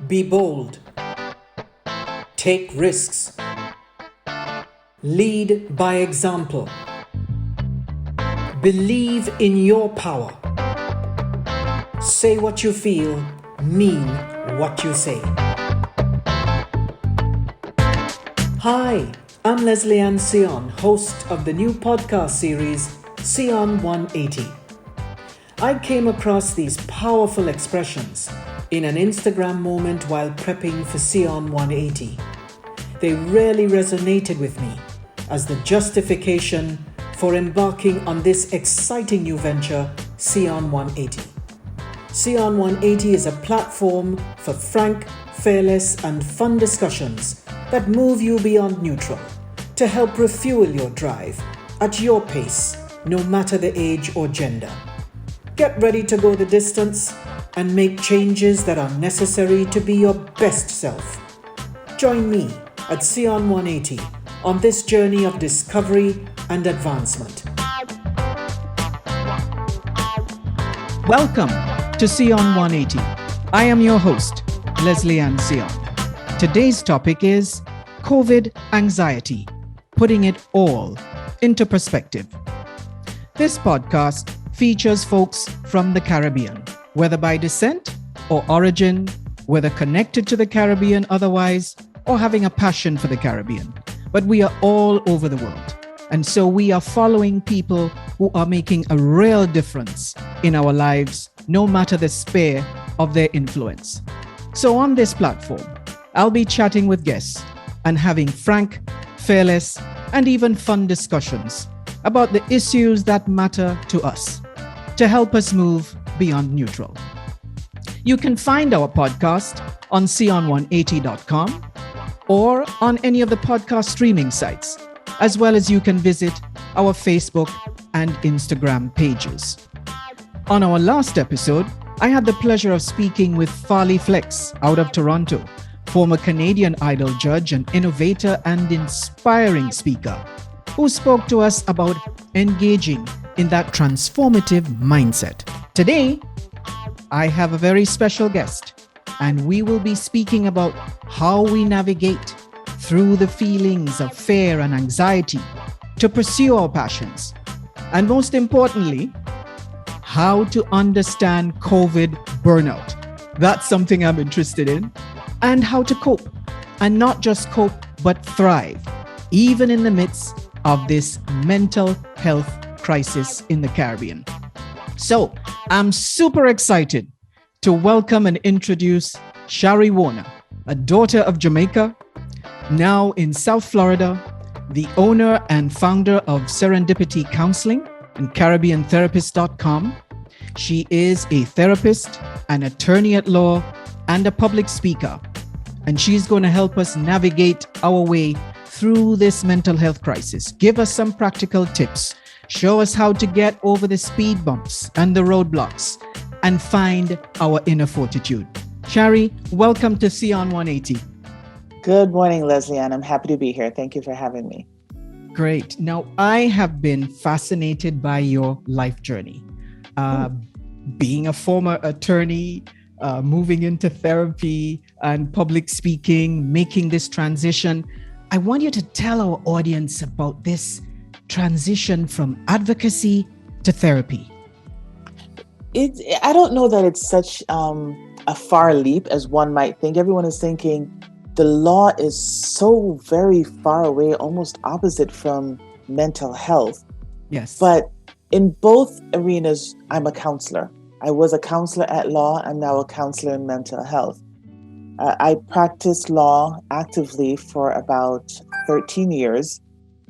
Be bold. Take risks. Lead by example. Believe in your power. Say what you feel, mean what you say. Hi, I'm Leslie Ann Sion, host of the new podcast series, Sion 180. I came across these powerful expressions in an Instagram moment while prepping for Sion 180. They really resonated with me as the justification for embarking on this exciting new venture, Sion 180. Sion 180 is a platform for frank, fearless, and fun discussions that move you beyond neutral to help refuel your drive at your pace, no matter the age or gender. Get ready to go the distance and make changes that are necessary to be your best self. Join me at Sion 180 on this journey of discovery and advancement. Welcome to Sion 180. I am your host, Leslie Ann Sion. Today's topic is COVID anxiety, putting it all into perspective. This podcast features folks from the Caribbean, whether by descent or origin, whether connected to the Caribbean otherwise, or having a passion for the Caribbean. But we are all over the world. And so we are following people who are making a real difference in our lives, no matter the sphere of their influence. So on this platform, I'll be chatting with guests and having frank, fearless, and even fun discussions about the issues that matter to us to help us move beyond neutral. You can find our podcast on sion180.com or on any of the podcast streaming sites, as well as you can visit our Facebook and Instagram pages. On our last episode, I had the pleasure of speaking with Farley Flex out of Toronto, former Canadian Idol judge and innovator and inspiring speaker, who spoke to us about engaging in that transformative mindset. Today, I have a very special guest, and we will be speaking about how we navigate through the feelings of fear and anxiety to pursue our passions. And most importantly, how to understand COVID burnout. That's something I'm interested in. And how to cope, and not just cope, but thrive, even in the midst of this mental health crisis in the Caribbean. So I'm super excited to welcome and introduce Shari, a daughter of Jamaica, now in South Florida, the owner and founder of Serendipity Counseling and CaribbeanTherapist.com. She is a therapist, an attorney at law, and a public speaker. And she's going to help us navigate our way through this mental health crisis, give us some practical tips, show us how to get over the speed bumps and the roadblocks, and find our inner fortitude. Shari, welcome to Sion 180. Good morning, Leslie Ann. I'm happy to be here. Thank you for having me. Great. Now, I have been fascinated by your life journey. Being a former attorney, moving into therapy and public speaking, making this transition. I want you to tell our audience about this transition from advocacy to therapy. I don't know that it's such a far leap as one might think. Everyone is thinking the law is so very far away, almost opposite from mental health. Yes. But in both arenas, I'm a counselor. I was a counselor at law. I'm now a counselor in mental health. I practiced law actively for about 13 years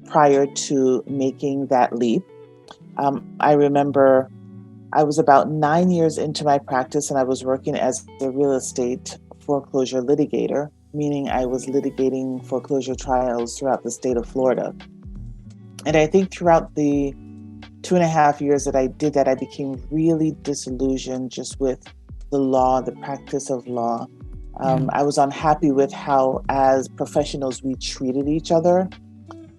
prior to making that leap. I remember I was about 9 years into my practice and I was working as a real estate foreclosure litigator, meaning I was litigating foreclosure trials throughout the state of Florida. And I think throughout the 2.5 years that I did that, I became really disillusioned just with the law, the practice of law. I was unhappy with how, as professionals, we treated each other.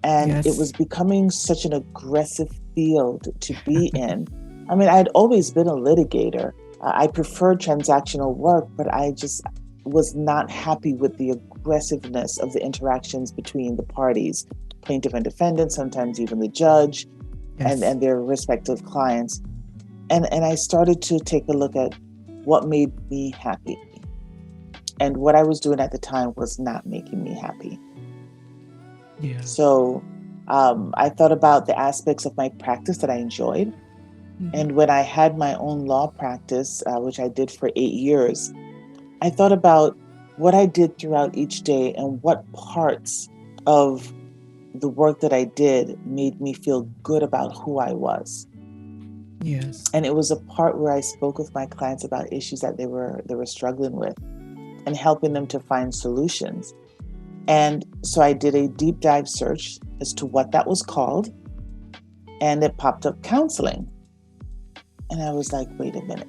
And it was becoming such an aggressive field to be in. I mean, I'd always been a litigator. I preferred transactional work, but I just was not happy with the aggressiveness of the interactions between the parties, plaintiff and defendant, sometimes even the judge, Yes. and their respective clients. And I started to take a look at what made me happy. And what I was doing at the time was not making me happy. Yeah. So I thought about the aspects of my practice that I enjoyed. Mhm. And when I had my own law practice, which I did for 8 years, I thought about what I did throughout each day and what parts of the work that I did made me feel good about who I was. Yes. And it was a part where I spoke with my clients about issues that they were struggling with and helping them to find solutions. And so I did a deep dive search as to what that was called, and it popped up counseling. And I was like, wait a minute,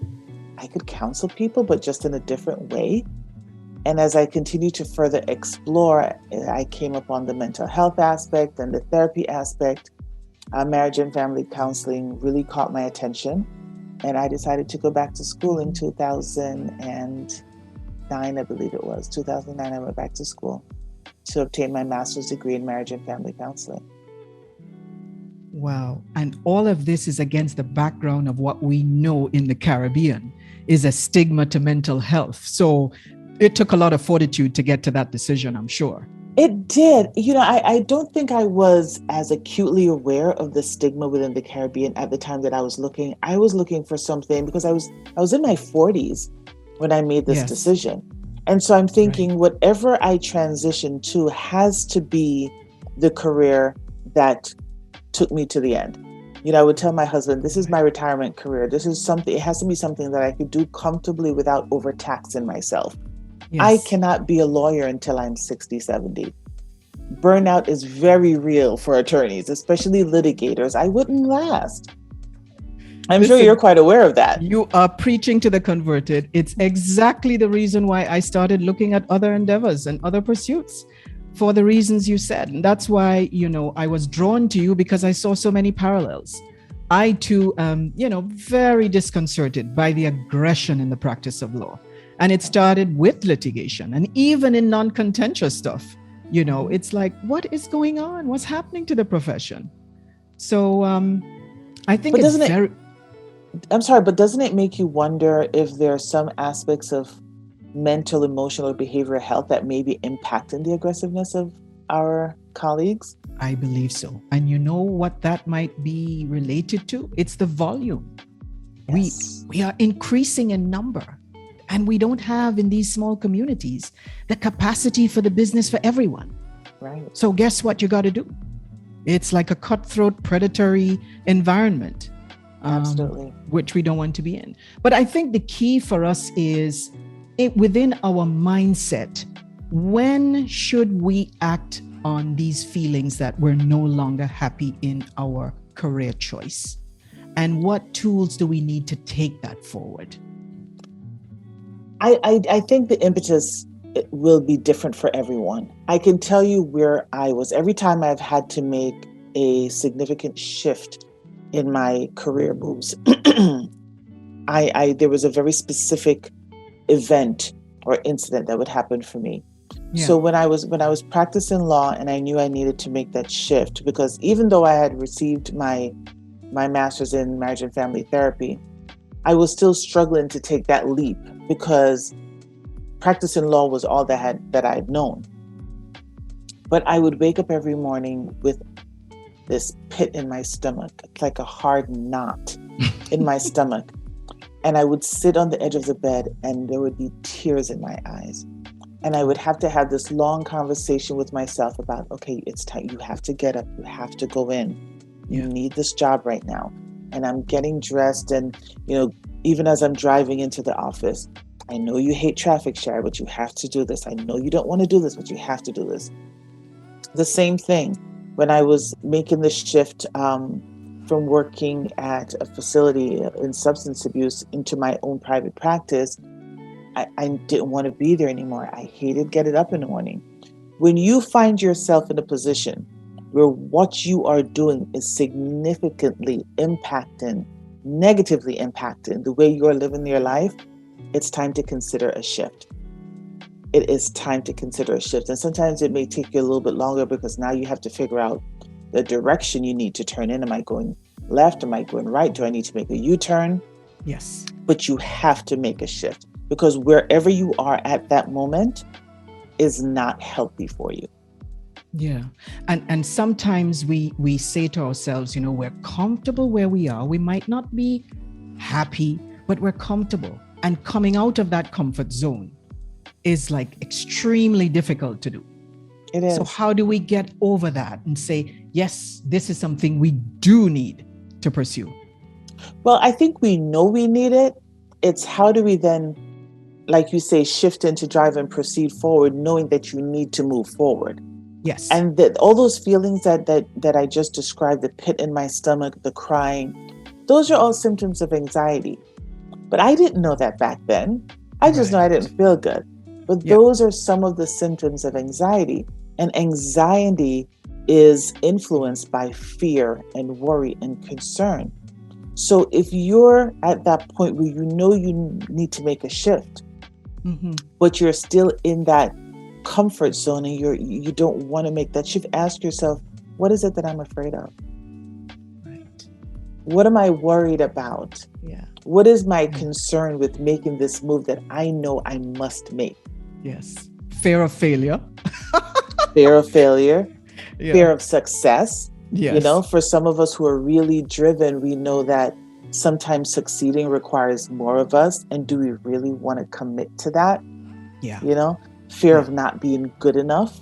I could counsel people, but just in a different way. And as I continued to further explore, I came upon the mental health aspect and the therapy aspect. Marriage and family counseling really caught my attention. And I decided to go back to school in 2009, I believe it was. 2009, I went back to school to obtain my master's degree in marriage and family counseling. Wow. And all of this is against the background of what we know in the Caribbean is a stigma to mental health. So it took a lot of fortitude to get to that decision, I'm sure. It did. I don't think I was as acutely aware of the stigma within the Caribbean at the time that I was looking. I was looking for something because I was in my 40s when I made this decision. And so I'm thinking whatever I transition to has to be the career that took me to the end. I would tell my husband, this is my retirement career. This is something, it has to be something that I could do comfortably without overtaxing myself. Yes. I cannot be a lawyer until I'm 60, 70. Burnout is very real for attorneys, especially litigators. I wouldn't last. I'm sure you're quite aware of that. You are preaching to the converted. It's exactly the reason why I started looking at other endeavors and other pursuits for the reasons you said. And that's why, I was drawn to you because I saw so many parallels. I too am, very disconcerted by the aggression in the practice of law. And it started with litigation and even in non-contentious stuff, it's like, what is going on? What's happening to the profession? So I think I'm sorry, but doesn't it make you wonder if there are some aspects of mental, emotional, or behavioral health that may be impacting the aggressiveness of our colleagues? I believe so. And you know what that might be related to? It's the volume. Yes. We are increasing in number. And we don't have in these small communities the capacity for the business for everyone. Right. So guess what you got to do? It's like a cutthroat, predatory environment. Absolutely. Which we don't want to be in. But I think the key for us is within our mindset. When should we act on these feelings that we're no longer happy in our career choice? And what tools do we need to take that forward? I think the impetus will be different for everyone. I can tell you where I was. Every time I've had to make a significant shift in my career moves, there was a very specific event or incident that would happen for me. Yeah. So when I was practicing law and I knew I needed to make that shift, because even though I had received my master's in marriage and family therapy, I was still struggling to take that leap because practicing law was all that I had known. But I would wake up every morning with this pit in my stomach. It's like a hard knot in my stomach. And I would sit on the edge of the bed and there would be tears in my eyes. And I would have to have this long conversation with myself about, okay, it's time. You have to get up. You have to go in. You need this job right now. And I'm getting dressed and, even as I'm driving into the office, I know you hate traffic, Shari, but you have to do this. I know you don't want to do this, but you have to do this. The same thing when I was making the shift from working at a facility in substance abuse into my own private practice, I didn't want to be there anymore. I hated getting up in the morning. When you find yourself in a position where what you are doing is significantly negatively impacting the way you're living your life, it's time to consider a shift. it is time to consider a shift. And sometimes it may take you a little bit longer because now you have to figure out the direction you need to turn in. Am I going left? Am I going right? Do I need to make a U-turn? Yes. But you have to make a shift because wherever you are at that moment is not healthy for you. Yeah. And sometimes we say to ourselves, we're comfortable where we are. We might not be happy, but we're comfortable. And coming out of that comfort zone is like extremely difficult to do. It is. So how do we get over that and say, yes, this is something we do need to pursue? Well, I think we know we need it. It's how do we then, like you say, shift into drive and proceed forward, knowing that you need to move forward. Yes. And that all those feelings that I just described, the pit in my stomach, the crying, those are all symptoms of anxiety. But I didn't know that back then. I just know I didn't feel good. But those are some of the symptoms of anxiety. And anxiety is influenced by fear and worry and concern. So if you're at that point where you know you need to make a shift, but you're still in that comfort zone and you don't want to make that shift, ask yourself, what is it that I'm afraid of? Right. What am I worried about? Yeah. What is my concern with making this move that I know I must make? Yes. Fear of failure. Fear of failure. Yeah. Fear of success. Yes. For some of us who are really driven, we know that sometimes succeeding requires more of us. And do we really want to commit to that? Yeah. Fear of not being good enough.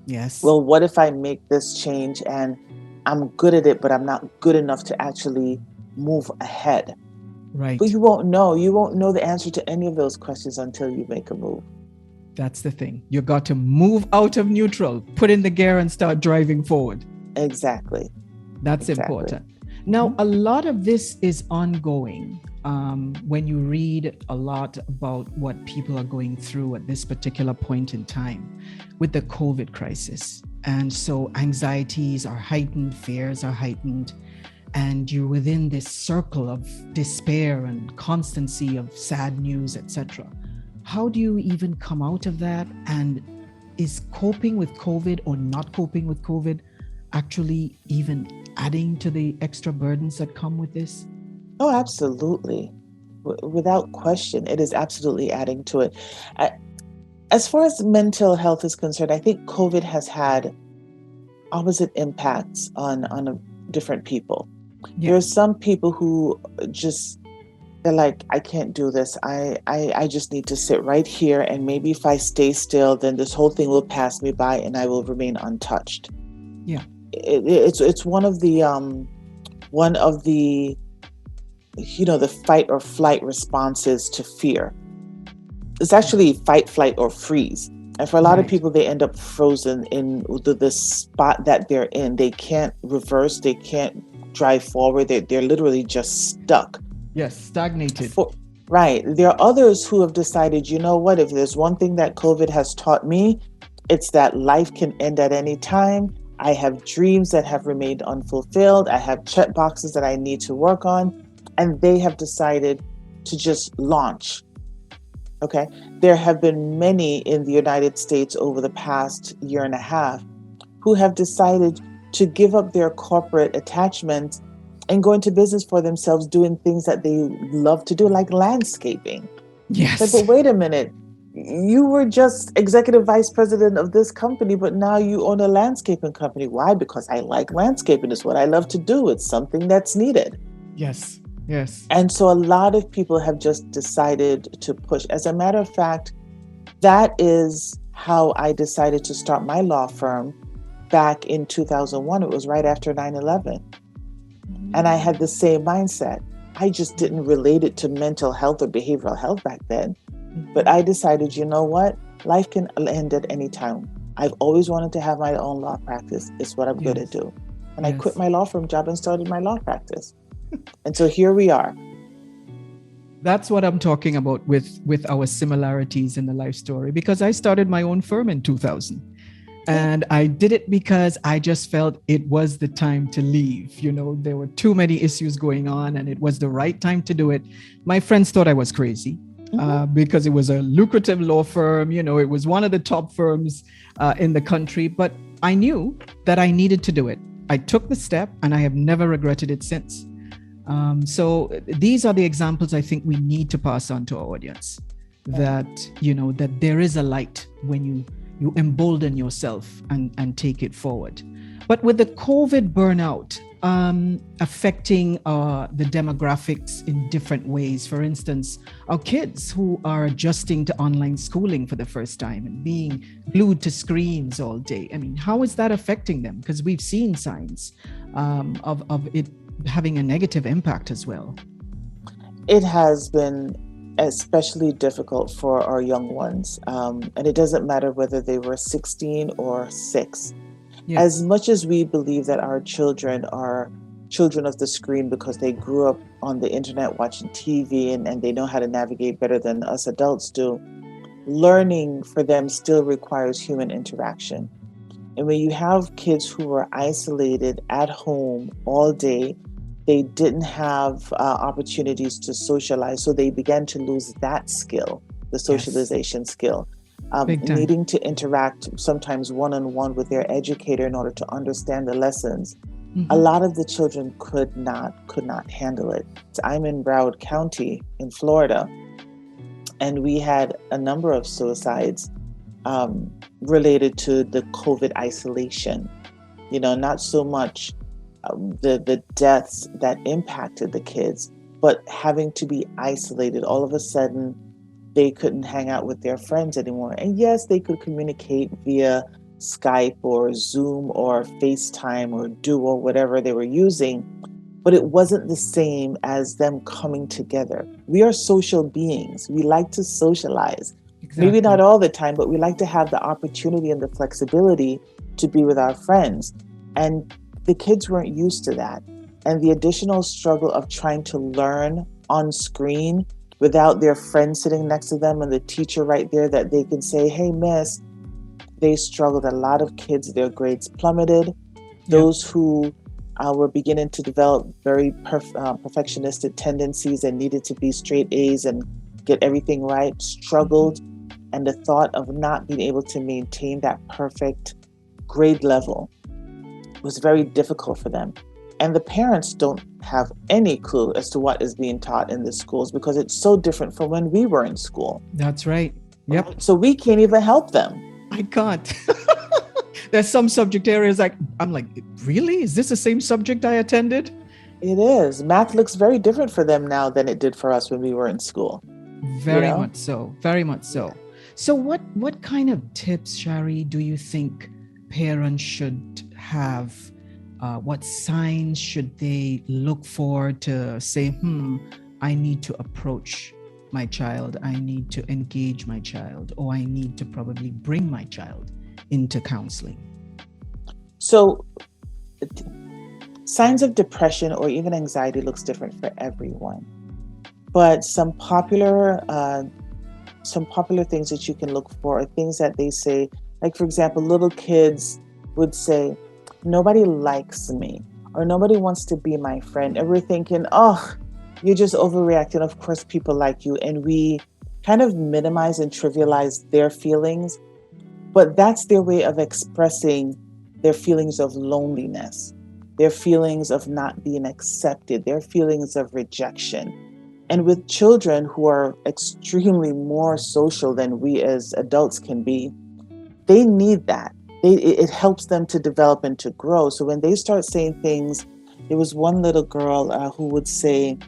Yes. Well, what if I make this change and I'm good at it, but I'm not good enough to actually move ahead? Right. But you won't know. You won't know the answer to any of those questions until you make a move. That's the thing. You got to move out of neutral, put in the gear and start driving forward. Exactly. That's important. Now, a lot of this is ongoing. When you read a lot about what people are going through at this particular point in time with the COVID crisis. And so anxieties are heightened, fears are heightened, and you're within this circle of despair and constancy of sad news, etc. How do you even come out of that? And is coping with COVID or not coping with COVID actually even adding to the extra burdens that come with this? Oh, absolutely. Without question, it is absolutely adding to it. As far as mental health is concerned, I think COVID has had opposite impacts on different people. Yeah. There are some people who they're like, I can't do this. I just need to sit right here. And maybe if I stay still, then this whole thing will pass me by and I will remain untouched. Yeah. It's one of the the fight or flight responses to fear. It's actually fight, flight, or freeze. And for a lot of people, they end up frozen in the spot that they're in. They can't reverse. They can't drive forward. They're literally just stuck. Yes, stagnated. Right. There are others who have decided, you know what, if there's one thing that COVID has taught me, it's that life can end at any time. I have dreams that have remained unfulfilled. I have check boxes that I need to work on. And they have decided to just launch. Okay. There have been many in the United States over the past year and a half who have decided to give up their corporate attachments and go into business for themselves, doing things that they love to do, like landscaping. Yes. But wait a minute. You were just executive vice president of this company, but now you own a landscaping company. Why? Because I like landscaping. It's what I love to do. It's something that's needed. Yes. Yes. And so a lot of people have just decided to push. As a matter of fact, that is how I decided to start my law firm back in 2001. It was right after 9/11. And I had the same mindset. I just didn't relate it to mental health or behavioral health back then. But I decided, you know what? Life can end at any time. I've always wanted to have my own law practice. It's what I'm good at do. And I quit my law firm job and started my law practice. And so here we are. That's what I'm talking about with our similarities in the life story, because I started my own firm in 2000. And I did it because I just felt it was the time to leave. There were too many issues going on and it was the right time to do it. My friends thought I was crazy. because it was a lucrative law firm. It was one of the top firms in the country. But I knew that I needed to do it. I took the step and I have never regretted it since. So these are the examples I think we need to pass on to our audience, that, that there is a light when you embolden yourself and take it forward. But with the COVID burnout affecting the demographics in different ways, for instance, our kids who are adjusting to online schooling for the first time and being glued to screens all day. I mean, how is that affecting them? Because we've seen signs of it having a negative impact as well. It has been especially difficult for our young ones. And it doesn't matter whether they were 16 or 6. Yeah. As much as we believe that our children are children of the screen because they grew up on the internet watching TV and they know how to navigate better than us adults do, learning for them still requires human interaction. And when you have kids who are isolated at home all day, they didn't have opportunities to socialize. So they began to lose that skill, the socialization skill. Needing to interact sometimes one-on-one with their educator in order to understand the lessons. A lot of the children could not handle it. I'm in Broward County in Florida, and we had a number of suicides related to the COVID isolation. Not so much the deaths that impacted the kids, but having to be isolated. All of a sudden, they couldn't hang out with their friends anymore. And yes, they could communicate via Skype or Zoom or FaceTime or Duo, whatever they were using, but it wasn't the same as them coming together. We are social beings. We like to socialize. Exactly. Maybe not all the time, but we like to have the opportunity and the flexibility to be with our friends. And the kids weren't used to that. And the additional struggle of trying to learn on screen without their friend sitting next to them and the teacher right there that they can say, hey, miss, they struggled. A lot of kids, their grades plummeted. Those who were beginning to develop very perfectionistic tendencies and needed to be straight A's and get everything right struggled. And the thought of not being able to maintain that perfect grade level was very difficult for them. And the parents don't have any clue as to what is being taught in the schools because it's so different from when we were in school. That's right. Yep. So we can't even help them. I can't. There's some subject areas I'm like, really? Is this the same subject I attended? It is. Math looks very different for them now than it did for us when we were in school. Very much so. Very much so. So what kind of tips, Shari, do you think parents should have? What signs should they look for to say, I need to approach my child, I need to engage my child, or I need to probably bring my child into counseling? So signs of depression or even anxiety looks different for everyone. But some popular things that you can look for are things that they say, like, for example, little kids would say, nobody likes me, or nobody wants to be my friend. And we're thinking, oh, you're just overreacting. Of course, people like you. And we kind of minimize and trivialize their feelings. But that's their way of expressing their feelings of loneliness, their feelings of not being accepted, their feelings of rejection. And with children who are extremely more social than we as adults can be, they need that. It helps them to develop and to grow. So when they start saying things, there was one little girl who would say,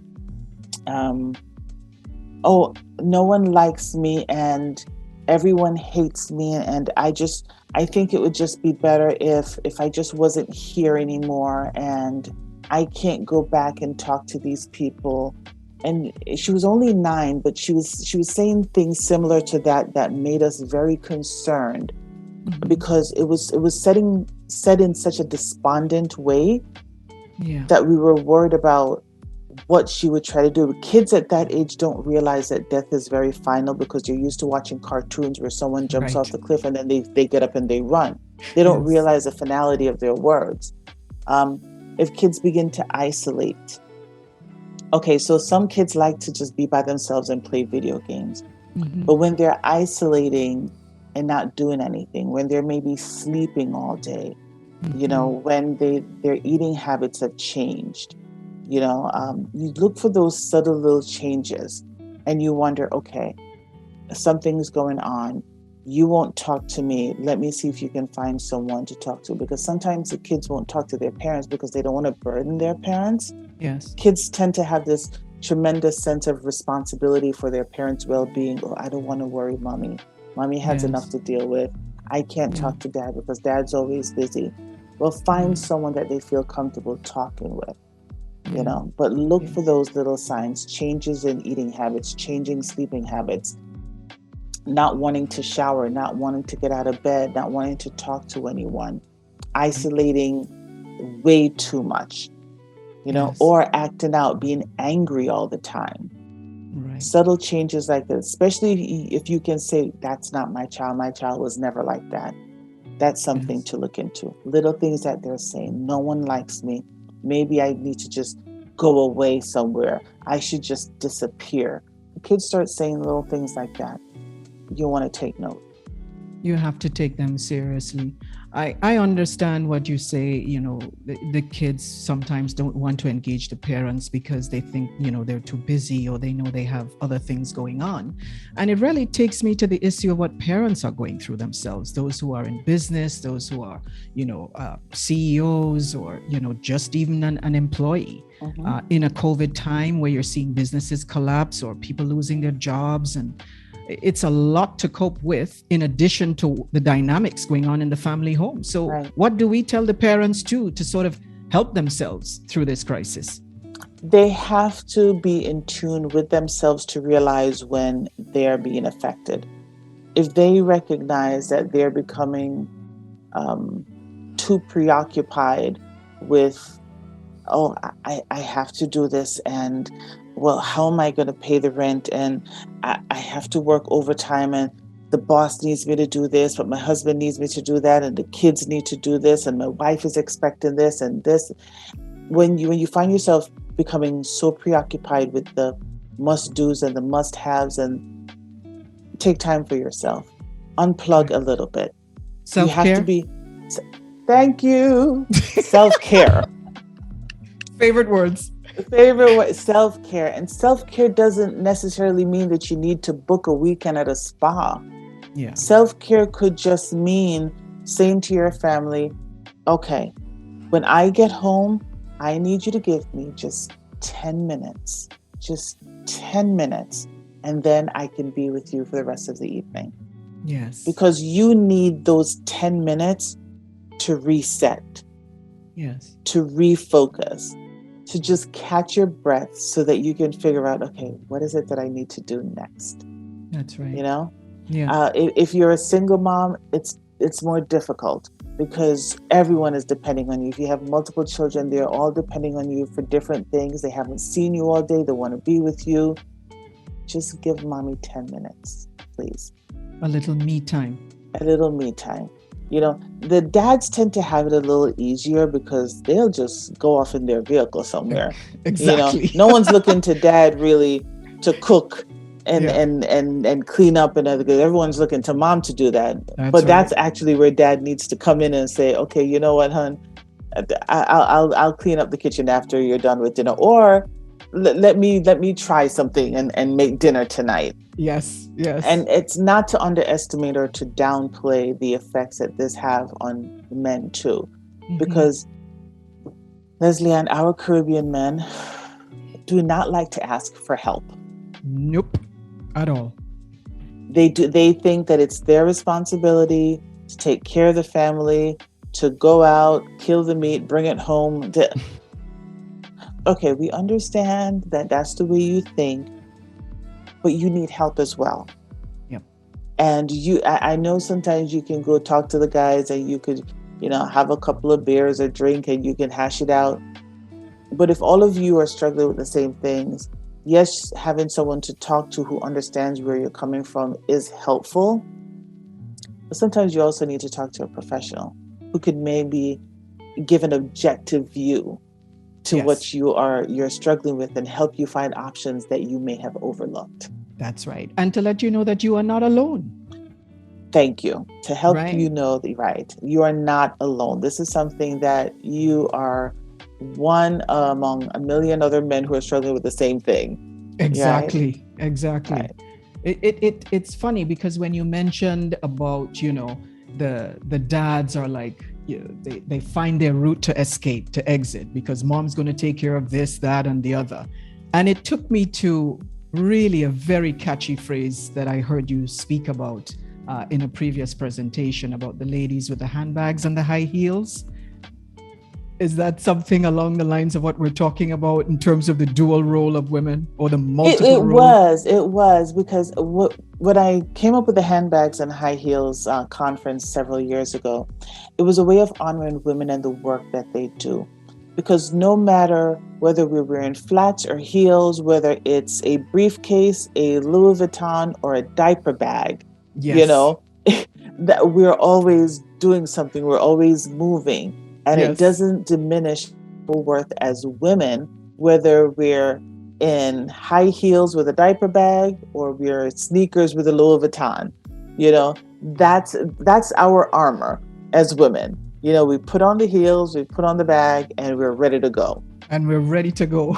oh, no one likes me and everyone hates me. And I think it would just be better if I just wasn't here anymore and I can't go back and talk to these people. And she was only 9, but she was saying things similar to that made us very concerned. Because it was said in such a despondent way that we were worried about what she would try to do. Kids at that age don't realize that death is very final because they're used to watching cartoons where someone jumps off the cliff and then they get up and they run. They don't realize the finality of their words. If kids begin to isolate, Okay, so some kids like to just be by themselves and play video games. Hmm. But when they're isolating and not doing anything, when they're maybe sleeping all day, Hmm. when their eating habits have changed, you look for those subtle little changes and you wonder, okay, something's going on. You won't talk to me. Let me see if you can find someone to talk to. Because sometimes the kids won't talk to their parents because they don't want to burden their parents. Yes. Kids tend to have this tremendous sense of responsibility for their parents' well-being. Oh, I don't want to worry mommy. Mommy has enough Yes. to deal with. I can't Yeah. talk to dad because dad's always busy. Well, Yeah. find someone that they feel comfortable talking with, Yeah. but look Yeah. for those little signs, changes in eating habits, changing sleeping habits, not wanting to shower, not wanting to get out of bed, not wanting to talk to anyone, Right. isolating way too much, Yes. or acting out, being angry all the time. Right. Subtle changes like this, especially if you can say, that's not my child. My child was never like that. That's something Yes. to look into. Little things that they're saying. No one likes me. Maybe I need to just go away somewhere. I should just disappear. Kids start saying little things like that. You want to take note. You have to take them seriously. I understand what you say. The kids sometimes don't want to engage the parents because they think, they're too busy, or they know they have other things going on. And it really takes me to the issue of what parents are going through themselves, those who are in business, those who are, CEOs, or, just even an employee. Mm-hmm. In a COVID time where you're seeing businesses collapse or people losing their jobs, and it's a lot to cope with in addition to the dynamics going on in the family home. So Right. what do we tell the parents to sort of help themselves through this crisis? They have to be in tune with themselves to realize when they're being affected. If they recognize that they're becoming too preoccupied with, oh, I have to do this, and well, how am I going to pay the rent, and I have to work overtime, and the boss needs me to do this, but my husband needs me to do that, and the kids need to do this, and my wife is expecting this and this. When you find yourself becoming so preoccupied with the must do's and the must haves, and take time for yourself, unplug a little bit. You have to Self-care? be, thank you, self-care. Favorite words? Favorite way, self-care. And self-care doesn't necessarily mean that you need to book a weekend at a spa. Yeah. Self-care could just mean saying to your family, okay, when I get home, I need you to give me just 10 minutes, just 10 minutes, and then I can be with you for the rest of the evening. Yes. Because you need those 10 minutes to reset, Yes. to refocus, to just catch your breath so that you can figure out, okay, what is it that I need to do next? That's right. Yeah. If you're a single mom, it's more difficult because everyone is depending on you. If you have multiple children, they're all depending on you for different things. They haven't seen you all day. They want to be with you. Just give mommy 10 minutes, please. A little me time. A little me time. The dads tend to have it a little easier because they'll just go off in their vehicle somewhere. Exactly. No one's looking to dad really to cook and Yeah. and clean up and everything. Everyone's looking to mom to do that. That's But that's right. actually where dad needs to come in and say, okay, you know what, hon, I'll clean up the kitchen after you're done with dinner, or let me try something and make dinner tonight. Yes. Yes. And it's not to underestimate or to downplay the effects that this have on men too, because Leslie and our Caribbean men do not like to ask for help. Nope. At all. They think that it's their responsibility to take care of the family, to go out, kill the meat, bring it home. Okay, we understand that that's the way you think, but you need help as well. Yep. And I know sometimes you can go talk to the guys and you could, have a couple of beers or drink and you can hash it out. But if all of you are struggling with the same things, yes, having someone to talk to who understands where you're coming from is helpful. But sometimes you also need to talk to a professional who could maybe give an objective view to Yes. what you're struggling with and help you find options that you may have overlooked. That's right. And to let you know that you are not alone. Thank you. To help Right. you know that, right, you are not alone. This is something that you are one among a million other men who are struggling with the same thing. Exactly. Exactly. Right. It's funny because when you mentioned about, the dads are like, they find their route to escape, to exit, because mom's going to take care of this, that, and the other. And it took me to really a very catchy phrase that I heard you speak about in a previous presentation about the ladies with the handbags and the high heels. Is that something along the lines of what we're talking about in terms of the dual role of women or the multiple role? It was because when I came up with the handbags and high heels conference several years ago, it was a way of honoring women and the work that they do. Because no matter whether we're wearing flats or heels, whether it's a briefcase, a Louis Vuitton, or a diaper bag, Yes. that we're always doing something, we're always moving. And Yes. it doesn't diminish our worth as women, whether we're in high heels with a diaper bag or we're sneakers with a Louis Vuitton. That's our armor as women. We put on the heels, we put on the bag, and we're ready to go. And we're ready to go.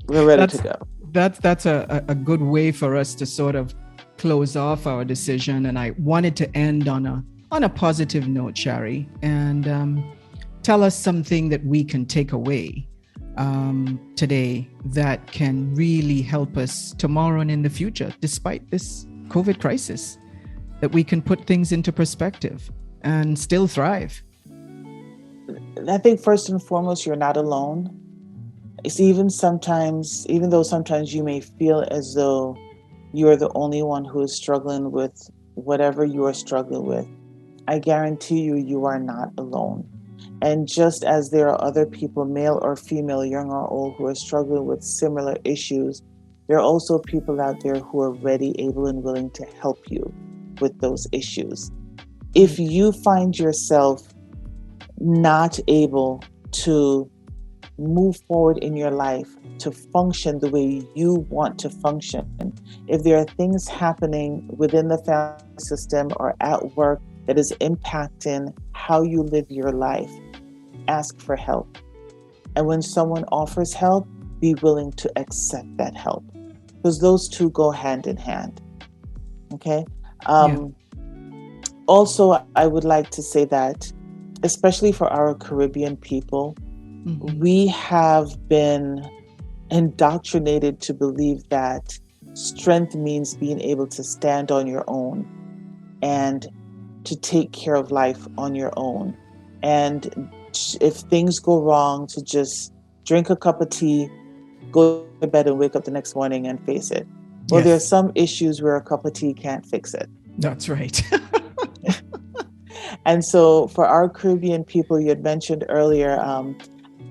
We're ready to go. That's a good way for us to sort of close off our decision. And I wanted to end on a positive note, Shari, and tell us something that we can take away today that can really help us tomorrow and in the future, despite this COVID crisis, that we can put things into perspective and still thrive. I think first and foremost, you're not alone. It's even though sometimes you may feel as though you are the only one who is struggling with whatever you are struggling with, I guarantee you are not alone. And just as there are other people, male or female, young or old, who are struggling with similar issues, there are also people out there who are ready, able, and willing to help you with those issues. If you find yourself not able to move forward in your life, to function the way you want to function, if there are things happening within the family system or at work that is impacting how you live your life, ask for help. And when someone offers help, be willing to accept that help, because those two go hand in hand. Okay. Also, I would like to say that, especially for our Caribbean people, we have been indoctrinated to believe that strength means being able to stand on your own and to take care of life on your own. And if things go wrong, to just drink a cup of tea, go to bed and wake up the next morning and face it. Well, there are some issues where a cup of tea can't fix it. That's right. And so for our Caribbean people, you had mentioned earlier,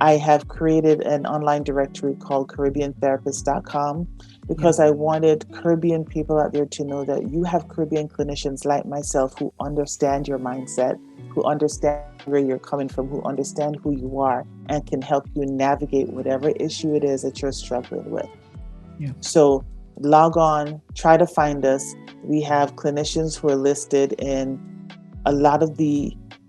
I have created an online directory called CaribbeanTherapist.com because I wanted Caribbean people out there to know that you have Caribbean clinicians like myself who understand your mindset, who understand where you're coming from, who understand who you are, and can help you navigate whatever issue it is that you're struggling with. So log on, try to find us. We have clinicians who are listed in a lot of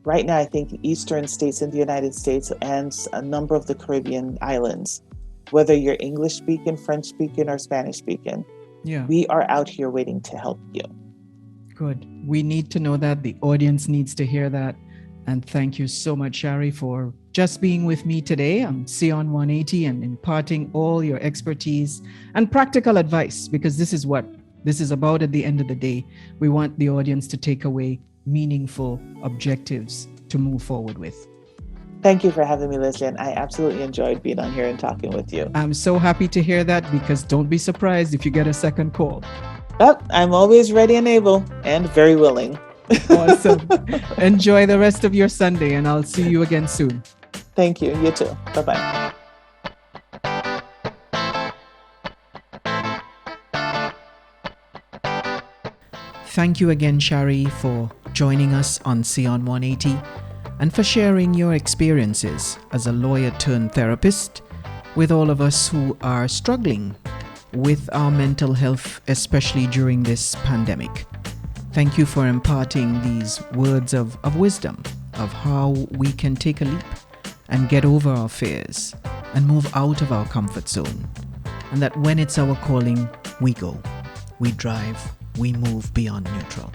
right now, I think eastern states in the United States and a number of the Caribbean islands, whether you're English speaking, French speaking, or Spanish speaking. We are out here waiting to help you. Good. We need to know that. The audience needs to hear that. And thank you so much, Shari, for just being with me today on Sion 180 and imparting all your expertise and practical advice, because this is what this is about at the end of the day. We want the audience to take away meaningful objectives to move forward with. Thank you for having me, Leslie, and I absolutely enjoyed being on here and talking with you. I'm so happy to hear that, because don't be surprised if you get a second call. I'm always ready and able and very willing. Awesome. Enjoy the rest of your Sunday, and I'll see you again soon. Thank you. You too. Bye-bye. Thank you again, Shari, for joining us on Sion 180 and for sharing your experiences as a lawyer turned therapist with all of us who are struggling with our mental health, especially during this pandemic. Thank you for imparting these words of wisdom of how we can take a leap and get over our fears and move out of our comfort zone. And that when it's our calling, we go, we drive, we move beyond neutral.